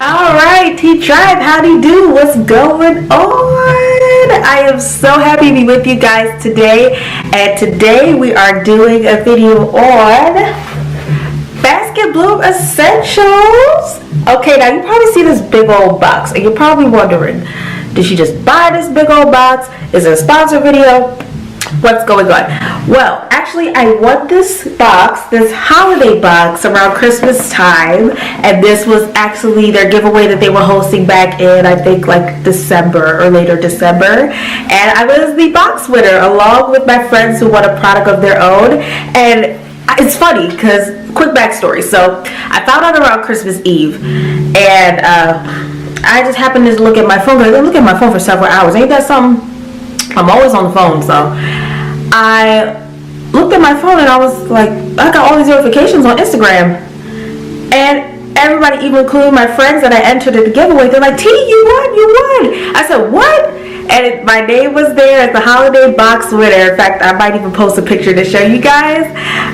All right, T Tribe, how do you do? What's going on? I am so happy to be with you guys today, and today we are doing a video on BASK BLOOM Essentials. Okay, now you probably see this big old box, and you're probably wondering, did she just buy this big old box? Is it a sponsor video? What's going on? Well, actually, I won this box, this holiday box, around Christmas time, and this was actually their giveaway that they were hosting back in, I think, like December or later December, and I was the box winner along with my friends who won a product of their own. And it's funny because, quick backstory, so I found out around Christmas Eve, and I just happened to look at my phone. I look at my phone for several hours. Ain't that something? I'm always on the phone, so I looked at my phone and I was like, I got all these notifications on Instagram, and everybody, even including my friends that I entered at the giveaway, they're like, T, you won. I said, what? And my name was there as the holiday box winner. In fact, I might even post a picture to show you guys.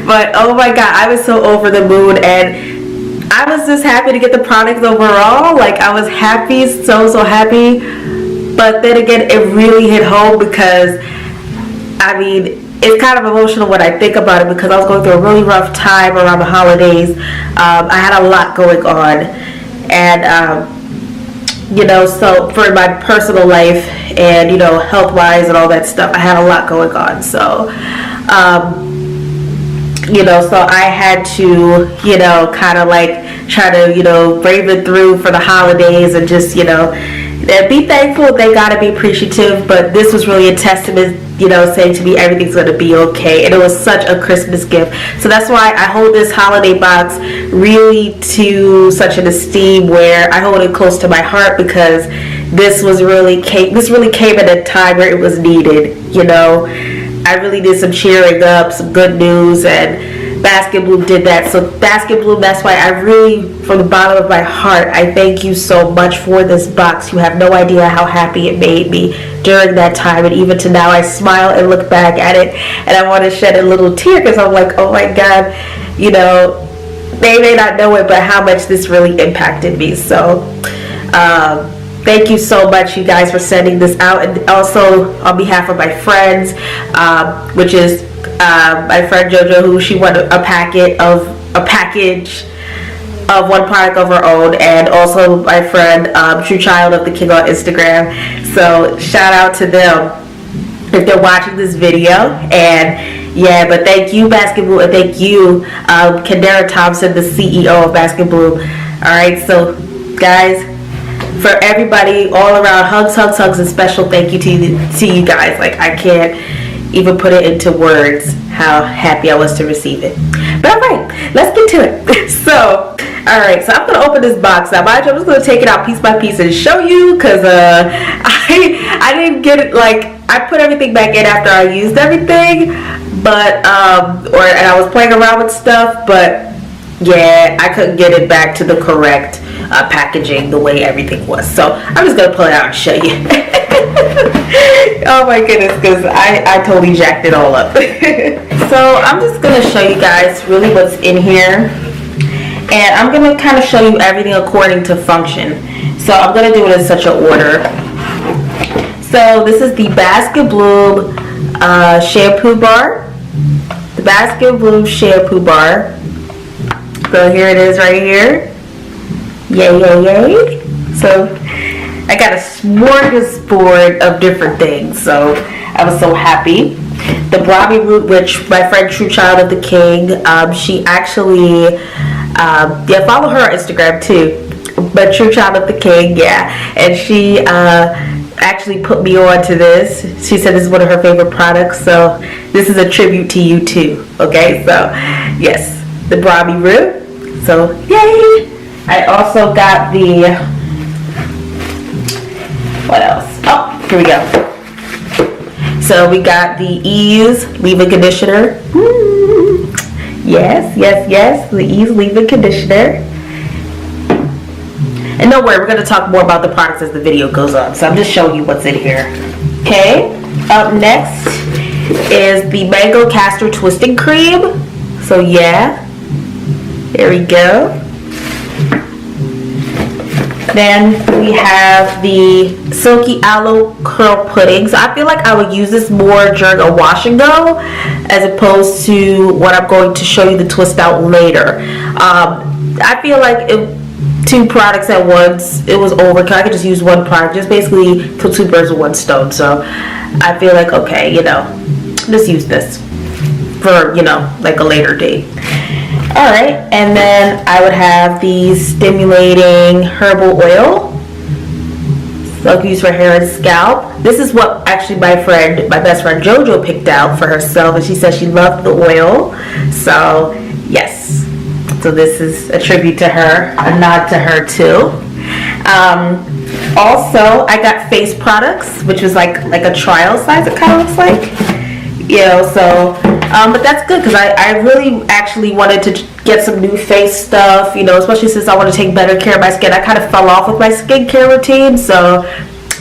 But oh my god, I was so over the moon, and I was just happy to get the products overall. Like, I was happy, so happy. But then again, it really hit home because, I mean, it's kind of emotional when I think about it, because I was going through a really rough time around the holidays. I had a lot going on, and you know, so for my personal life and, you know, health-wise and all that stuff, I had a lot going on. So you know, so I had to, you know, kind of like try to, you know, brave it through for the holidays and just, you know, be thankful, thank God, and be appreciative. But this was really a testament, you know, saying to me everything's going to be okay. And it was such a Christmas gift. So that's why I hold this holiday box really to such an esteem, where I hold it close to my heart, because this really came at a time where it was needed, you know. I really did some cheering up, some good news, and BASK BLOOM did that. So BASK BLOOM, that's why I really, from the bottom of my heart, I thank you so much for this box. You have no idea how happy it made me during that time, and even to now I smile and look back at it, and I want to shed a little tear, because I'm like, oh my god, you know, they may not know it, but how much this really impacted me. So thank you so much, you guys, for sending this out. And also on behalf of my friends, which is my friend JoJo, who she won a package of one product of her own, and also my friend True Child of the King on Instagram. So shout out to them if they're watching this video. And yeah, but thank you, BASK BLOOM, and thank you, Kendera Thompson, the CEO of BASK BLOOM. Alright, so guys, for everybody all around, hugs, and special thank you to you guys. Like, I can't even put it into words how happy I was to receive it. But alright, let's get to it. So, alright, so I'm going to open this box now. Mind you, I'm just going to take it out piece by piece and show you, because I didn't get it, like, I put everything back in after I used everything, but, and I was playing around with stuff, but yeah, I couldn't get it back to the correct packaging, the way everything was. So I'm just gonna pull it out and show you. Oh my goodness, because I totally jacked it all up. So I'm just gonna show you guys really what's in here, and I'm gonna kind of show you everything according to function. So I'm gonna do it in such an order. So this is the BASK BLOOM shampoo bar. The BASK BLOOM shampoo bar. So here it is right here. Yay. So I got a smorgasbord of different things, so I was so happy. The Brahmi root, which my friend True Child of the King, she actually, follow her on Instagram too, but True Child of the King, yeah, and she actually put me on to this. She said this is one of her favorite products, so this is a tribute to you too. Okay, so yes, the Brahmi root, so yay. I also got the, what else? Oh, here we go. So we got the Ease leave-in conditioner. Yes, the Ease leave-in conditioner. And don't worry, we're going to talk more about the products as the video goes on. So I'm just showing you what's in here. Okay, up next is the Mango Castor Twisting Cream. So yeah, there we go. Then we have the Silky Aloe Curl Pudding. So I feel like I would use this more during a wash and go as opposed to what I'm going to show you the twist out later. I feel like two products at once, it was overkill. I could just use one product, just basically kill two birds with one stone. So I feel like, okay, you know, just use this for, you know, like a later date. Alright, and then I would have the stimulating herbal oil. So I can use for hair and scalp. This is what actually my best friend Jojo picked out for herself, and she said she loved the oil. So yes, so this is a tribute to her, a nod to her too. Also, I got face products, which was like a trial size. It kind of looks like, you know. So, but that's good because I really actually wanted to get some new face stuff, you know, especially since I want to take better care of my skin. I kind of fell off with my skincare routine, so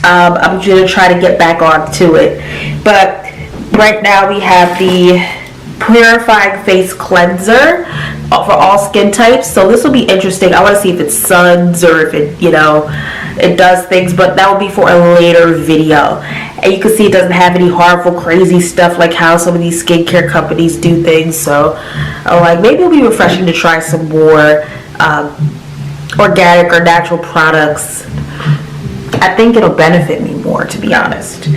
I'm gonna try to get back onto it. But right now we have the purifying face cleanser for all skin types. So this will be interesting. I want to see if it suns or if it, you know, it does things, but that will be for a later video. And you can see it doesn't have any harmful, crazy stuff like how some of these skincare companies do things. So I'm like, maybe it'll be refreshing to try some more organic or natural products. I think it'll benefit me more, to be honest.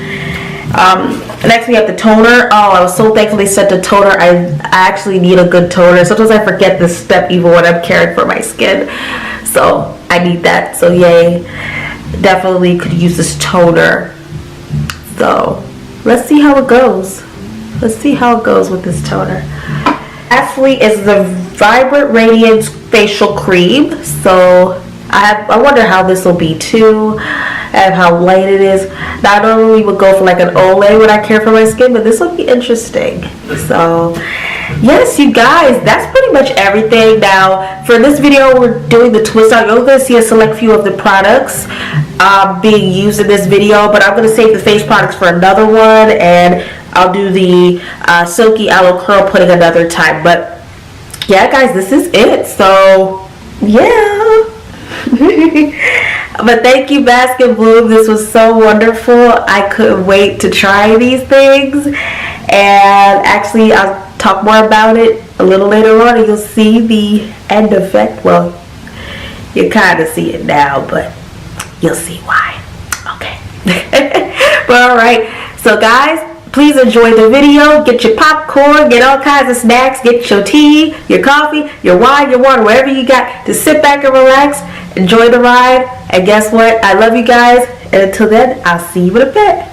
Next we have the toner. Oh, I was so thankful they sent the toner. I actually need a good toner. Sometimes I forget this step even when I'm caring for my skin. So I need that. So yay. Definitely could use this toner. So let's see how it goes. Let's see how it goes with this toner. Lastly is the Vibrant Radiance Facial Cream. So I wonder how this will be too, and how light it is. Now, I normally would go for like an Olay when I care for my skin, but this will be interesting. So yes, you guys, that's pretty much everything. Now for this video, we're doing the twist out. You're going to see a select few of the products being used in this video, but I'm going to save the face products for another one, and I'll do the Silky Aloe Curl Pudding another time. But yeah, guys, this is it. So yeah. But thank you, BASK Bloom. This was so wonderful. I couldn't wait to try these things, and actually I'll talk more about it a little later on, and you'll see the end effect. Well, you kind of see it now, but you'll see why. Okay. But alright, so guys, please enjoy the video. Get your popcorn, get all kinds of snacks, get your tea, your coffee, your wine, your water, whatever you got. Just sit back and relax, enjoy the ride, and guess what? I love you guys, and until then, I'll see you in a bit.